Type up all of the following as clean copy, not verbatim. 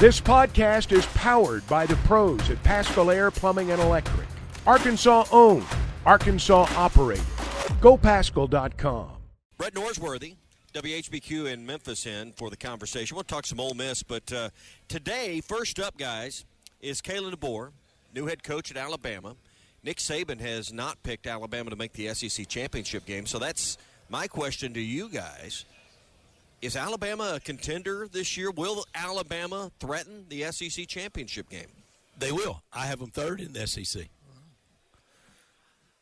This podcast is powered by the pros at Paschal Air Plumbing and Electric. Arkansas owned, Arkansas operated. GoPaschal.com. Brett Norsworthy, WHBQ in Memphis in for the conversation. We'll talk some Ole Miss, but today, first up, guys, is Kalen DeBoer, new head coach at Alabama. Nick Saban has not picked Alabama to make the SEC championship game, so that's my question to you guys. Is Alabama a contender this year? Will Alabama threaten the SEC championship game? They will. I have them third in the SEC.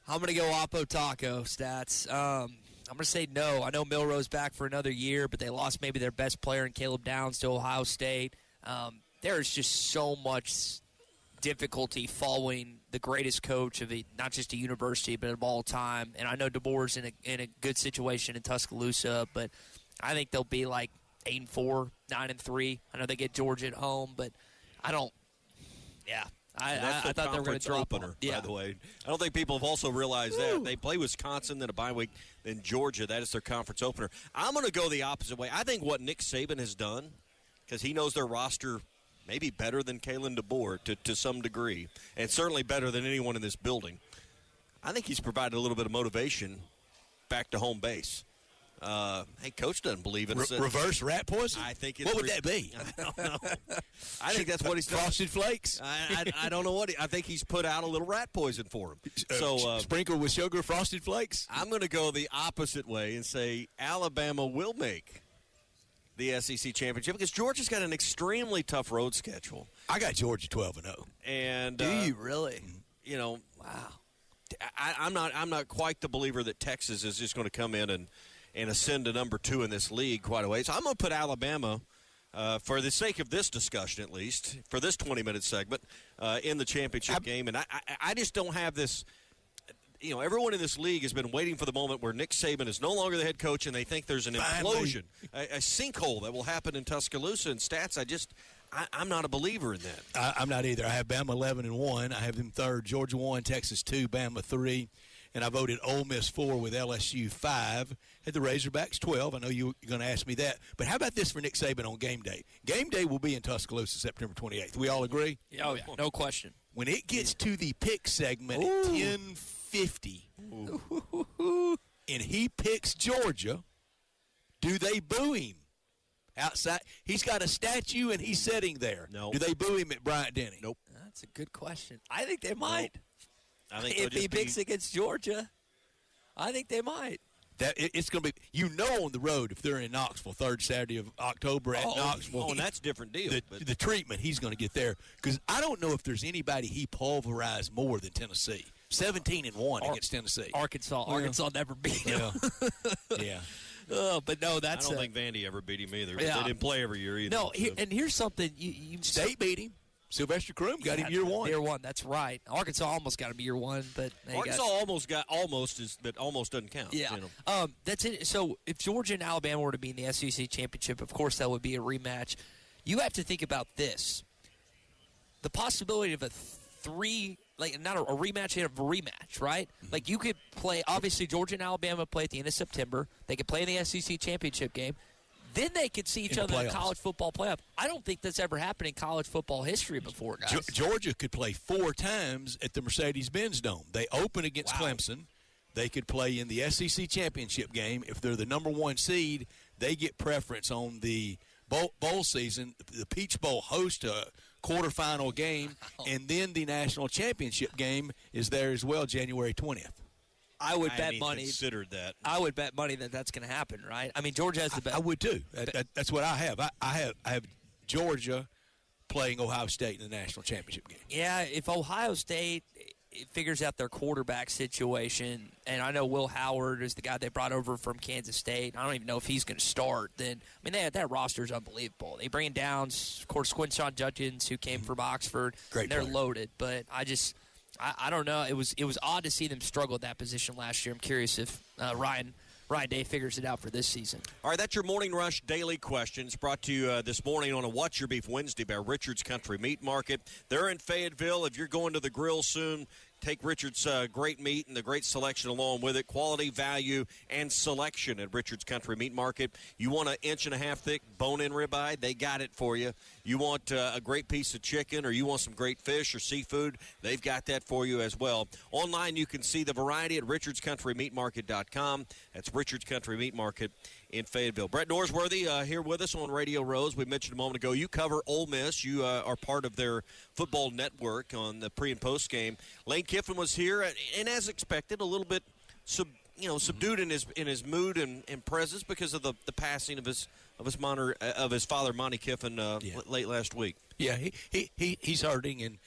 I'm going to go Oppo Taco stats. I'm going to say no. I know Milroe's back for another year, but they lost maybe their best player in Caleb Downs to Ohio State. There's just so much difficulty following the greatest coach of not just a university, but of all time. And I know DeBoer's in a good situation in Tuscaloosa, but I think they'll be like 8-4, 9-3. I know they get Georgia at home, but I don't. Yeah, I thought they were going to drop opener. By the way, I don't think people have also realized that they play Wisconsin, then a bye week, then Georgia. That is their conference opener. I'm going to go the opposite way. I think what Nick Saban has done, because he knows their roster maybe better than Kalen DeBoer to some degree, and certainly better than anyone in this building. I think he's provided a little bit of motivation back to home base. Hey, Coach doesn't believe in us. Reverse rat poison? I think it's what would that be? I don't know. I think that's what he's done. Frosted Flakes? I don't know what I think he's put out a little rat poison for him. So sprinkled with sugar, Frosted Flakes? I'm going to go the opposite way and say Alabama will make the SEC championship because Georgia's got an extremely tough road schedule. I got Georgia 12-0. And do you really? You know, wow. I'm not quite the believer that Texas is just going to come in and ascend to number 2 in this league quite a way. So I'm going to put Alabama, for the sake of this discussion at least, for this 20-minute segment, in the championship game. And I just don't have this. You know, everyone in this league has been waiting for the moment where Nick Saban is no longer the head coach and they think there's an implosion, a sinkhole that will happen in Tuscaloosa. And stats, I'm not a believer in that. I'm not either. I have Bama 11-1. I have them third. Georgia 1, Texas 2, Bama 3. And I voted Ole Miss 4 with LSU 5. Had the Razorbacks 12. I know you're going to ask me that. But how about this for Nick Saban on game day? Game day will be in Tuscaloosa September 28th. We all agree? Oh, yeah. No question. When it gets to the pick segment at 10:50, and he picks Georgia, do they boo him? Outside, he's got a statue and he's sitting there. No. Do they boo him at Bryant-Denny? Nope. That's a good question. I think they might. I think if he picks against Georgia, I think they might. It's going to be, on the road if they're in Knoxville, third Saturday of October at Knoxville. Oh, and that's a different deal. The treatment he's going to get there, because I don't know if there's anybody he pulverized more than Tennessee. 17-1 against Tennessee. Arkansas never beat him. Yeah. But no, I don't think Vandy ever beat him either. Yeah. They didn't play every year either. No, and here's something. You State beat him. Sylvester Croom got him year one. Year one, that's right. Arkansas almost got him year one, but Arkansas but almost doesn't count. Yeah, you know? That's it. So if Georgia and Alabama were to be in the SEC championship, of course that would be a rematch. You have to think about this: the possibility of a not a rematch, a rematch, right? Mm-hmm. Like you could play. Obviously, Georgia and Alabama play at the end of September. They could play in the SEC championship game. Then they could see each other in the college football playoff. I don't think that's ever happened in college football history before, guys. Georgia could play 4 times at the Mercedes-Benz Dome. They open against Clemson. They could play in the SEC championship game. If they're the number 1 seed, they get preference on the bowl season. The Peach Bowl hosts a quarterfinal game, and then the national championship game is there as well, January 20th. I would bet money. Considered that. I would bet money that that's going to happen, right? I mean, Georgia has the best. I would too. That's what I have. I have Georgia playing Ohio State in the national championship game. Yeah, if Ohio State figures out their quarterback situation, and I know Will Howard is the guy they brought over from Kansas State. I don't even know if he's going to start. Then that roster is unbelievable. They bring in Downs, of course, Quinshawn Judkins, who came from Oxford. Great They're player. loaded, but I don't know. It was odd to see them struggle at that position last year. I'm curious if Ryan Day figures it out for this season. All right, that's your Morning Rush Daily Questions brought to you this morning on a What's Your Beef Wednesday by Richard's Country Meat Market. They're in Fayetteville. If you're going to the grill soon, Take Richard's great meat and the great selection along with it. Quality, value, and selection at Richard's Country Meat Market. You want an 1.5 inch thick bone-in ribeye? They got it for you. You want a great piece of chicken, or you want some great fish or seafood? They've got that for you as well. Online, you can see the variety at richardscountrymeatmarket.com. That's Richard's Country Meat Market in Fayetteville. Brett Norsworthy here with us on Radio Rose. We mentioned a moment ago, you cover Ole Miss. You are part of their football network on the pre- and post-game. Lane Kiffin was here, and as expected, a little bit subdued in his mood and presence because of the passing of his father, Monty Kiffin, late last week. Yeah, he's hurting, and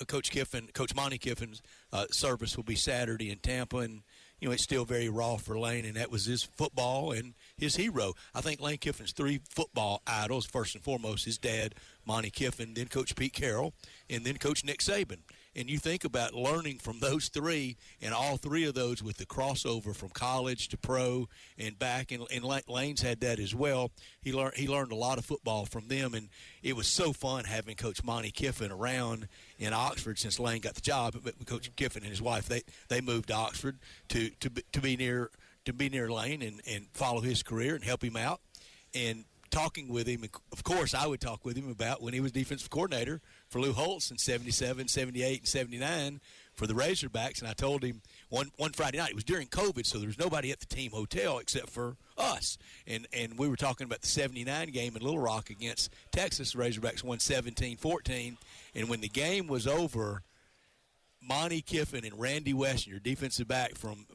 Coach Monty Kiffin's service will be Saturday in Tampa, and it's still very raw for Lane, and that was his football and his hero. I think Lane Kiffin's 3 football idols, first and foremost, his dad, Monty Kiffin, then Coach Pete Carroll, and then Coach Nick Saban. And you think about learning from those 3, and all 3 of those with the crossover from college to pro and back, and Lane's had that as well. He learned a lot of football from them, and it was so fun having Coach Monty Kiffin around in Oxford since Lane got the job. But Coach Kiffin and his wife, they moved to Oxford to be near Lane and follow his career and help him out. And talking with him, of course, I would talk with him about when he was defensive coordinator for Lou Holtz in 77, 78, and 79 for the Razorbacks. And I told him one Friday night, it was during COVID, so there was nobody at the team hotel except for us. And we were talking about the 79 game in Little Rock against Texas. The Razorbacks won 17-14. And when the game was over, Monty Kiffin and Randy Weston, your defensive back from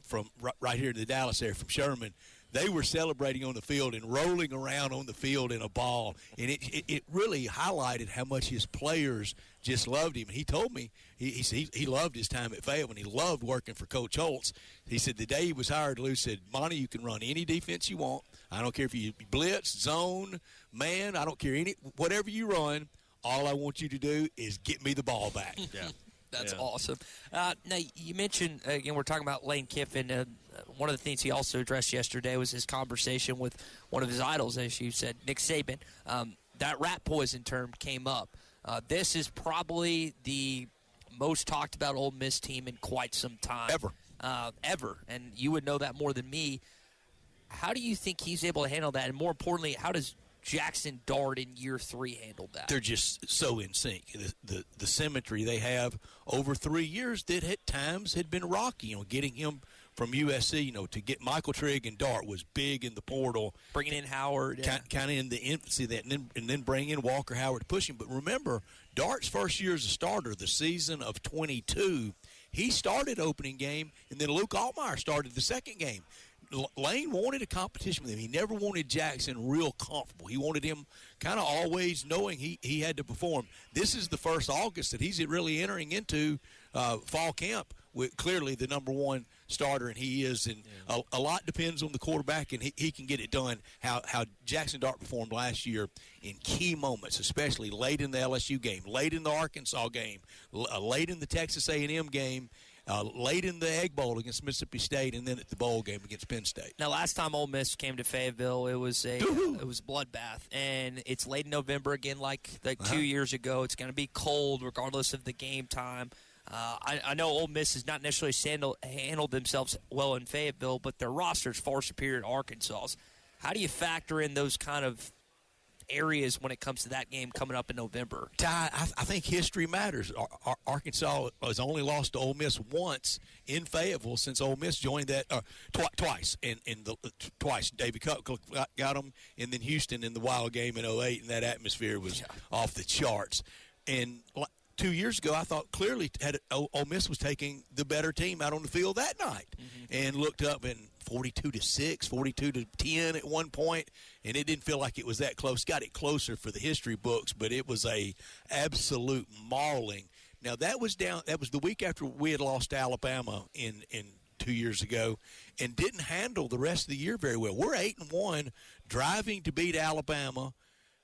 right here in the Dallas area, from Sherman, they were celebrating on the field and rolling around on the field in a ball. And it really highlighted how much his players just loved him. And he told me he loved his time at Fayetteville, and he loved working for Coach Holtz. He said the day he was hired, Lou said, Monty, you can run any defense you want. I don't care if you blitz, zone, man. I don't care whatever you run. All I want you to do is get me the ball back. Yeah. That's awesome. Now, you mentioned, again, we're talking about Lane Kiffin. One of the things he also addressed yesterday was his conversation with one of his idols, as you said, Nick Saban. That rat poison term came up. This is probably the most talked about Ole Miss team in quite some time. Ever. And you would know that more than me. How do you think he's able to handle that? And more importantly, how does Jackson Dart in year 3 handled that? They're just so in sync. The symmetry they have over 3 years that at times had been rocky. Getting him from USC, to get Michael Trigg and Dart was big in the portal. Bringing in Howard. Kind of in the infancy of that, and then bring in Walker Howard to push him. But remember, Dart's first year as a starter, the season of 22, he started opening game, and then Luke Altmaier started the second game. Lane wanted a competition with him. He never wanted Jackson real comfortable. He wanted him kind of always knowing he had to perform. This is the first August that he's really entering into fall camp with clearly the number 1 starter, and he is. And a lot depends on the quarterback, and he can get it done. How Jackson Dart performed last year in key moments, especially late in the LSU game, late in the Arkansas game, late in the Texas A&M game, late in the Egg Bowl against Mississippi State, and then at the bowl game against Penn State. Now, last time Ole Miss came to Fayetteville, it was a bloodbath, and it's late in November again, like 2 years ago. It's going to be cold regardless of the game time. I know Ole Miss has not necessarily handled themselves well in Fayetteville, but their roster is far superior to Arkansas's. How do you factor in those kind of areas when it comes to that game coming up in November? Ty, I think history matters. Arkansas has only lost to Ole Miss once in Fayetteville since Ole Miss joined that twice. Twice. David Cup got them, and then Houston in the wild game in 2008, and that atmosphere was off the charts. And 2 years ago, I thought clearly Ole Miss was taking the better team out on the field that night, and looked up and 42-6, 42-10 at one point, and it didn't feel like it was that close. Got it closer for the history books, but it was a absolute mauling. Now that was the week after we had lost to Alabama in 2 years ago, and didn't handle the rest of the year very well. We're 8-1, driving to beat Alabama,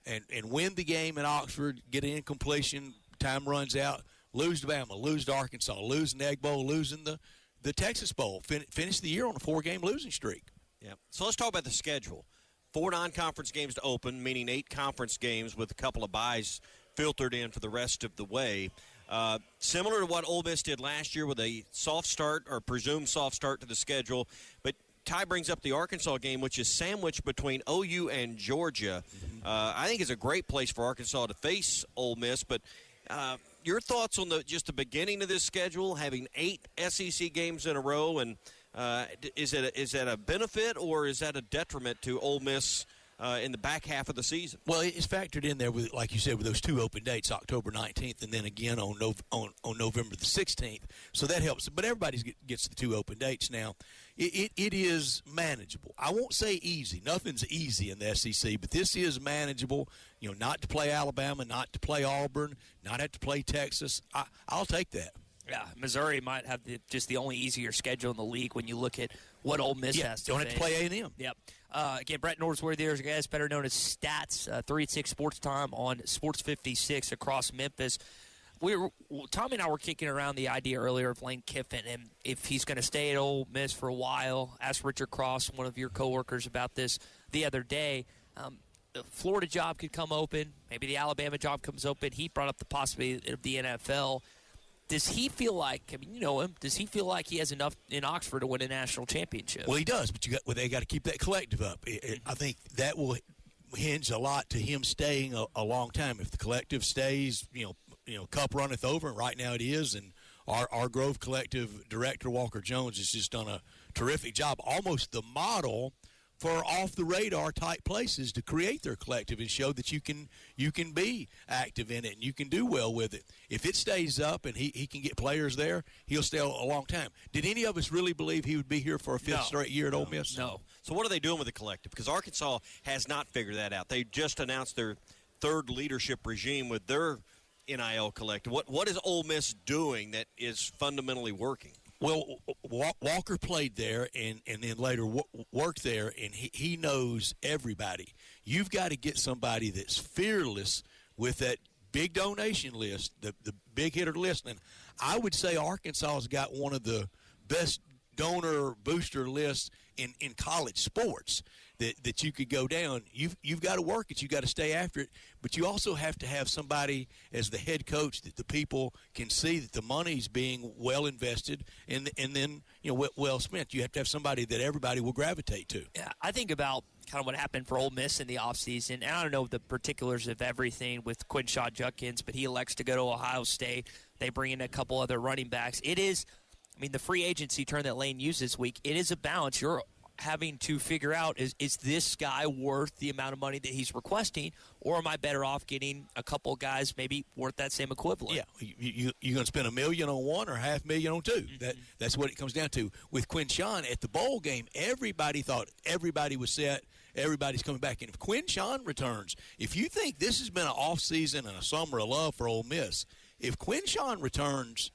and win the game in Oxford, get an incompletion. Time runs out, lose to Bama, lose to Arkansas, losing the Egg Bowl, losing the Texas Bowl, finish the year on a 4-game losing streak. Yeah. So let's talk about the schedule. 4 non-conference games to open, meaning 8 conference games with a couple of byes filtered in for the rest of the way. Similar to what Ole Miss did last year with a soft start or presumed soft start to the schedule. But Ty brings up the Arkansas game, which is sandwiched between OU and Georgia. I think it's a great place for Arkansas to face Ole Miss. But your thoughts on just the beginning of this schedule, having 8 SEC games in a row, and is that a benefit or is that a detriment to Ole Miss in the back half of the season? Well, it's factored in there with, like you said, with those 2 open dates, October 19th and then again on November the 16th. So that helps. But everybody gets the 2 open dates now. It is manageable. I won't say easy. Nothing's easy in the SEC, but this is manageable. You know, not to play Alabama, not to play Auburn, not have to play Texas. I'll take that. Yeah, Missouri might have just the only easier schedule in the league when you look at what Ole Miss has to don't face. have to play A&M. Yep. Again, Brett Norsworthy, there's a guy better known as Stats, 3 at 6 Sports Time on Sports56 across Memphis. Tommy and I were kicking around the idea earlier of Lane Kiffin and if he's going to stay at Ole Miss for a while. Asked Richard Cross, one of your coworkers, about this the other day. The Florida job could come open. Maybe the Alabama job comes open. He brought up the possibility of the NFL. Does he feel like, I mean, you know him, does he feel like he has enough in Oxford to win a national championship? Well, he does, but they got to keep that collective up. I think that will hinge a lot to him staying a long time. If the collective stays, cup runneth over, and right now it is, and our Grove Collective director, Walker Jones, has just done a terrific job, almost the model for off-the-radar type places to create their collective and show that you can be active in it and you can do well with it. If it stays up and he can get players there, he'll stay a long time. Did any of us really believe he would be here for a 5th straight year at Ole Miss? No. So what are they doing with the collective? Because Arkansas has not figured that out. They just announced their 3rd leadership regime with their NIL collective. What is Ole Miss doing that is fundamentally working? Well, Walker played there and then later worked there, and he knows everybody. You've got to get somebody that's fearless with that big donation list, the big hitter list. And I would say Arkansas's got one of the best donor booster lists in college sports that you could go down. You've got to work it. You've got to stay after it. But you also have to have somebody as the head coach that the people can see that the money's being well invested and then well spent. You have to have somebody that everybody will gravitate to. Yeah, I think about kind of what happened for Ole Miss in the offseason. And I don't know the particulars of everything with Quinshon Judkins, but he elects to go to Ohio State. They bring in a couple other running backs. It is, the free agency term that Lane used this week, it is a balance. You're having to figure out, is this guy worth the amount of money that he's requesting, or am I better off getting a couple guys maybe worth that same equivalent? Yeah, you're going to spend $1 million on one or $500,000 on two. That's what it comes down to. With Quinshon at the bowl game, everybody thought everybody was set. Everybody's coming back. And if Quinshon returns, if you think this has been an off-season and a summer of love for Ole Miss, if Quinshon returns,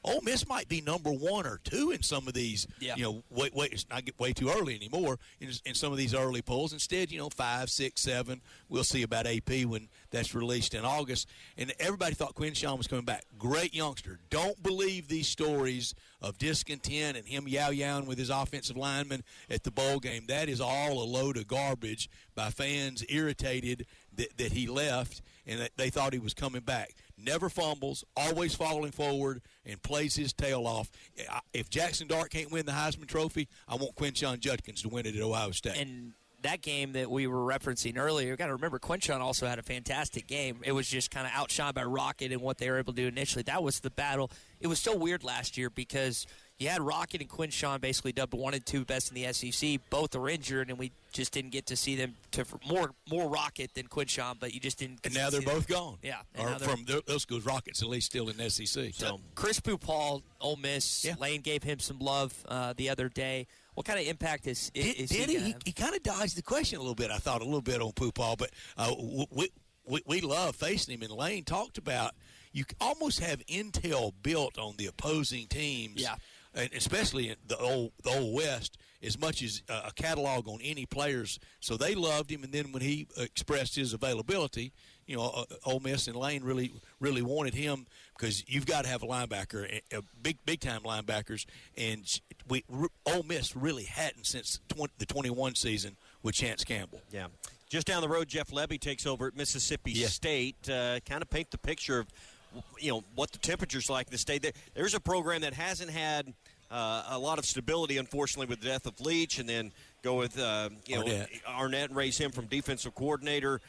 Ole Miss might be number 1 or 2 in some of these. Yeah. It's not way too early anymore in some of these early polls. Instead, 5, 6, 7. We'll see about AP when that's released in August. And everybody thought Quinshon was coming back. Great youngster. Don't believe these stories of discontent and him yow-yowing with his offensive lineman at the bowl game. That is all a load of garbage by fans irritated that he left and that they thought he was coming back. Never fumbles, always falling forward, and plays his tail off. If Jackson Dart can't win the Heisman Trophy, I want Quinshon Judkins to win it at Ohio State. And that game that we were referencing earlier, you've got to remember Quinshon also had a fantastic game. It was just kind of outshined by Rocket and what they were able to do initially. That was the battle. It was so weird last year because you had Rocket and Quinshon basically dubbed 1 and 2 best in the SEC. Both are injured, and we just didn't get to see them more Rocket than Quinshon, but you just didn't get and now to they're see both them. gone. Yeah. Or from those schools, Rockets at least still in the SEC. So Chris Pupal, Ole Miss, Lane gave him some love the other day. What kind of impact is he? He kind of dodged the question a little bit, I thought, a little bit on Pupal, but we love facing him. And Lane talked about you almost have intel built on the opposing teams. Yeah. And especially in the old West, as much as a catalog on any players. So they loved him, and then when he expressed his availability, Ole Miss and Lane really wanted him because you've got to have a linebacker, big time linebackers, and Ole Miss really hadn't since the 21 season with Chance Campbell. Yeah. Just down the road, Jeff Lebby takes over at Mississippi State. Kind of paint the picture of what the temperature's like in the state. There's a program that hasn't had a lot of stability, unfortunately, with the death of Leach, and then go with Arnett and raise him from defensive coordinator.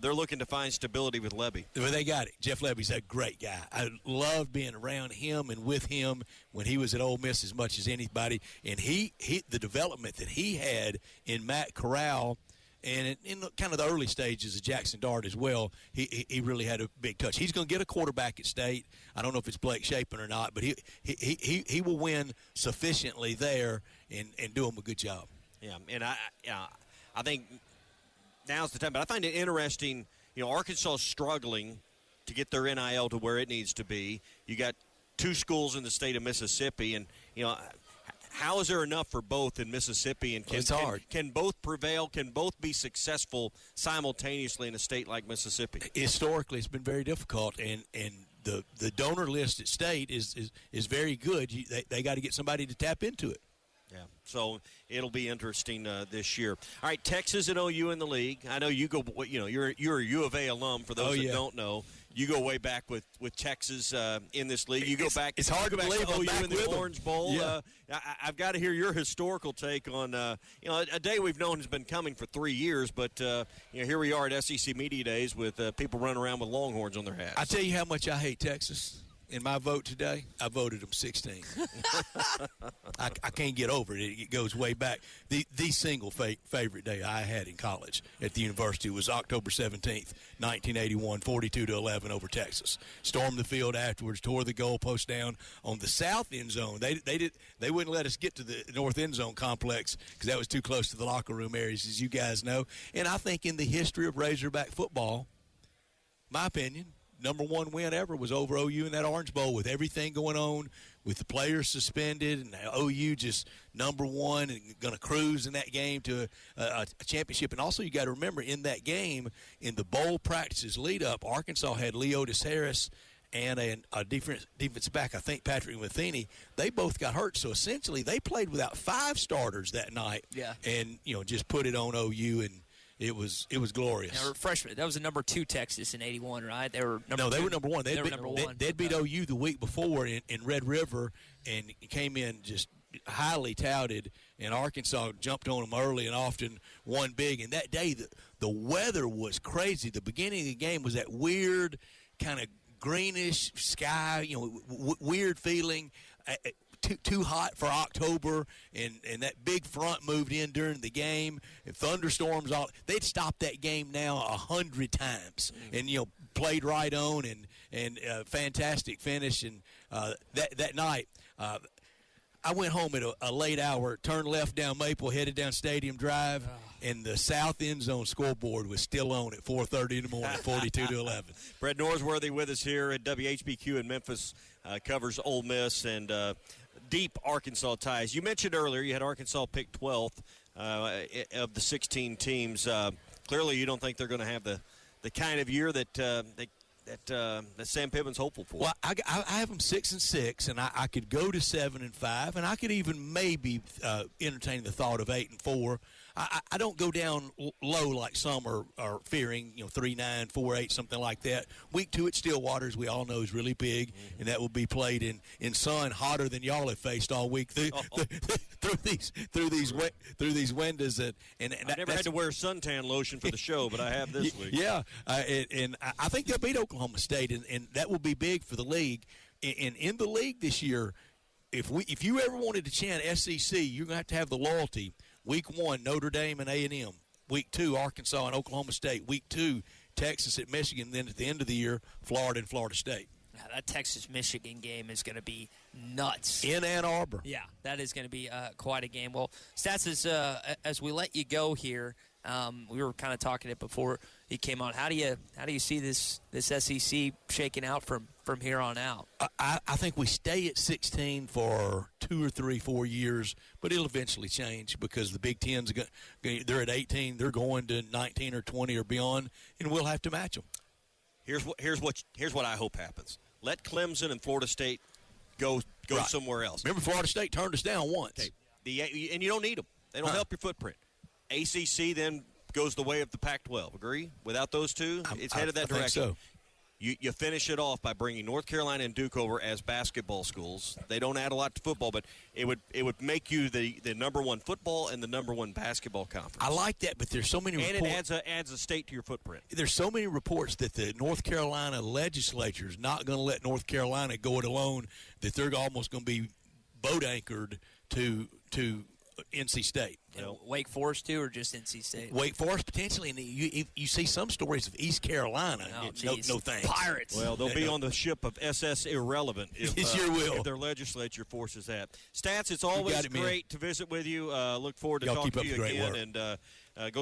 They're looking to find stability with Lebby. Well, they got it. Jeff Lebby's a great guy. I loved being around him and with him when he was at Ole Miss as much as anybody. And he the development that he had in Matt Corral and in kind of the early stages of Jackson Dart as well, he really had a big touch. He's going to get a quarterback at State. I don't know if it's Blake Shapen or not, but he will win sufficiently there and do him a good job. Yeah, and I think now's the time. But I find it interesting, Arkansas is struggling to get their NIL to where it needs to be. You got two schools in the state of Mississippi, and, how is there enough for both in Mississippi? And it's hard. Can both prevail? Can both be successful simultaneously in a state like Mississippi? Historically, it's been very difficult, and the donor list at State is very good. They got to get somebody to tap into it. Yeah, so it'll be interesting this year. All right, Texas and OU in the league. I know you go. You're a U of A alum. For those that don't know, you go way back with Texas in this league. You go back. It's hard to believe OU back in the Orange Bowl. Yeah. I've got to hear your historical take on a day we've known has been coming for 3 years, but here we are at SEC Media Days with people running around with Longhorns on their hats. I tell you how much I hate Texas. In my vote today, I voted them 16. I can't get over it. It goes way back. The single favorite day I had in college at the university was October 17th, 1981, 42-11 over Texas. Stormed the field afterwards, tore the goalpost down on the south end zone. They wouldn't let us get to the north end zone complex because that was too close to the locker room areas, as you guys know. And I think in the history of Razorback football, my opinion, number one win ever was over OU in that Orange Bowl with everything going on, with the players suspended, and OU just number one and going to cruise in that game to a championship. And also you got to remember in that game, in the bowl practices lead up, Arkansas had Leotis Harris and a defensive back, I think Patrick Matheny. They both got hurt. So essentially they played without 5 starters that night. Yeah. And, just put it on OU, and it was glorious. They were freshmen. That was the number 2 Texas in '81, right? They were number 2. They were number 1. They were number 1. They'd beat OU the week before in Red River and came in just highly touted, and Arkansas jumped on them early and often won big. And that day, the weather was crazy. The beginning of the game was that weird kind of greenish sky, weird feeling. Too hot for October, and that big front moved in during the game, and thunderstorms. They'd stopped that game now 100 times, and played right on, and fantastic finish. And that night, I went home at a late hour, turned left down Maple, headed down Stadium Drive, and the south end zone scoreboard was still on at 4:30 in the morning, 42-11. Brett Norsworthy with us here at WHBQ in Memphis, covers Ole Miss and deep Arkansas ties. You mentioned earlier you had Arkansas picked 12th of the 16 teams. Clearly, you don't think they're going to have the kind of year that Sam Pittman's hopeful for. Well, I have them 6-6, and I could go to 7-5, and I could even maybe entertain the thought of 8-4. I don't go down low like some are fearing, 3-9, 4-8, something like that. Week 2 at Stillwater, as we all know, is really big, and that will be played in sun hotter than y'all have faced all week through these windows. And I've never had to wear suntan lotion for the show, but I have this week. Yeah, and I think they'll beat Oklahoma State, and that will be big for the league. And in the league this year, if you ever wanted to chant SEC, you're going to have the loyalty. Week 1, Notre Dame and A&M. Week 2, Arkansas and Oklahoma State. Week 2, Texas at Michigan. Then at the end of the year, Florida and Florida State. Yeah, that Texas-Michigan game is going to be nuts. In Ann Arbor. Yeah, that is going to be quite a game. Well, Stats, as we let you go here, we were kind of talking it before he came on. How do you see this SEC shaking out from here on out? I think we stay at 16 for 2 or 3, 4 years, but it'll eventually change because the Big Ten's they're at 18, they're going to 19 or 20 or beyond, and we'll have to match them. Here's what I hope happens. Let Clemson and Florida State go right. somewhere else. Remember, Florida State turned us down once. Okay. And you don't need them. They don't help your footprint. ACC then goes the way of the Pac-12. Agree? Without those two, it's headed that direction. Think so. You finish it off by bringing North Carolina and Duke over as basketball schools. They don't add a lot to football, but it would make you the number one football and the number one basketball conference. I like that, but there's so many reports. And it adds a state to your footprint. There's so many reports that the North Carolina legislature is not going to let North Carolina go it alone, that they're almost going to be boat anchored to NC State. Wake Forest too, or just NC State? Wake Forest potentially, and you see some stories of East Carolina. No thanks. Pirates. Well, they'll be on the ship of SS Irrelevant if, if their legislature forces that. Stats, it's always great to visit with you. Look forward to talking to you again, and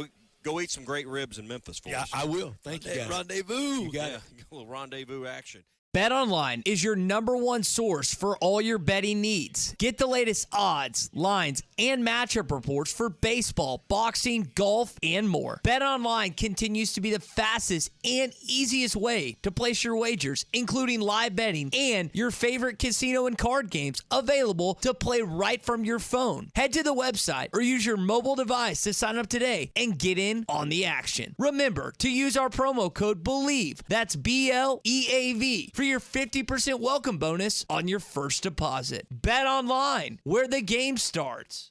go eat some great ribs in Memphis for us. I will. Thank you, guys. Rendezvous. You got it. A little rendezvous action. BetOnline is your number one source for all your betting needs. Get the latest odds, lines, and matchup reports for baseball, boxing, golf, and more. BetOnline continues to be the fastest and easiest way to place your wagers, including live betting and your favorite casino and card games available to play right from your phone. Head to the website or use your mobile device to sign up today and get in on the action. Remember to use our promo code BELIEVE, that's BLEAV, for your 50% welcome bonus on your first deposit. Bet online, where the game starts.